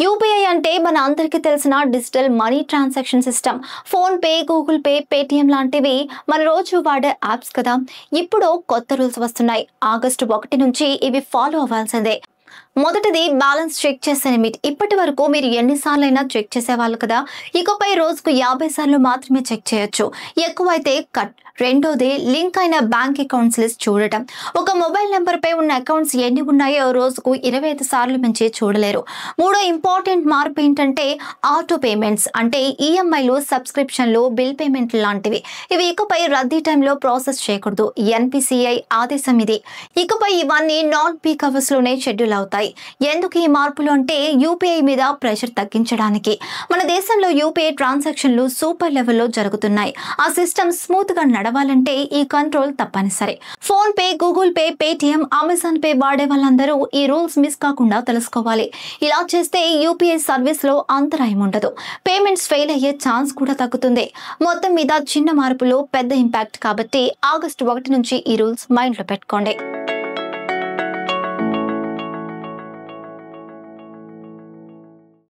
UPI అంటే మన అందరికీ తెలిసిన digital money transaction system. Phone pay, Google pay, Paytm లాంటివి మన రోజు వాడే యాప్స్ కదా. ఇప్పుడు కొత్త రూల్స్ వస్తున్నాయి. ఆగస్టు 1 నుంచి ఇవి ఫాలో అవ్వాల్సిందే. మొదటిది బ్యాలెన్స్ చెక్ చేసే లిమిట్. ఇప్పటి వరకు మీరు ఎన్నిసార్లైనా చెక్ చేసేవాళ్ళు కదా. ఇకపై రోజుకు 50 సార్లు మాత్రమే చెక్ చేయొచ్చు. ఎక్కువైతే కట్. రెండోది లింక్ అయిన బ్యాంక్ అకౌంట్స్ లిస్ట్ చూడటం. ఒక మొబైల్ నెంబర్ పై ఉన్న అకౌంట్స్ ఎన్ని ఉన్నాయో రోజుకు 25 సార్లు మించి చూడలేరు. మూడో ఇంపార్టెంట్ మార్పు ఏంటంటే ఆటో పేమెంట్స్, అంటే ఈఎంఐలు, సబ్స్క్రిప్షన్లు, బిల్ పేమెంట్లు లాంటివి. ఇవి ఇకపై రద్దీ టైంలో ప్రాసెస్ చేయకూడదు. ఎన్పిసిఐ ఆదేశం ఇది. ఇకపై ఇవన్నీ నాన్ పీక్ అవర్స్ లోనే షెడ్యూల్ అవుతాయి. ఎందుకు ఈ మార్పులు అంటే యూపీఐ మీద ప్రెషర్ తగ్గించడానికి. మన దేశంలో యూపీఐ ట్రాన్సాక్షన్లు సూపర్ లెవెల్లో జరుగుతున్నాయి. ఆ సిస్టమ్ స్మూత్ గా నడవాలంటే ఈ కంట్రోల్ తప్పనిసరి. Phone pay, Google pay, Paytm, Amazon pay వాడే వాళ్ళందరూ ఈ రూల్స్ మిస్ కాకుండా తెలుసుకోవాలి. ఇలా చేస్తే యూపీఐ సర్వీస్ లో అంతరాయం ఉండదు. పేమెంట్స్ ఫెయిల్ అయ్యే ఛాన్స్ కూడా తగ్గుతుంది. మొత్తం మీద చిన్న మార్పులు పెద్ద ఇంపాక్ట్ కాబట్టి ఆగస్టు 1 నుంచి ఈ రూల్స్ మైండ్ లో పెట్టుకోండి.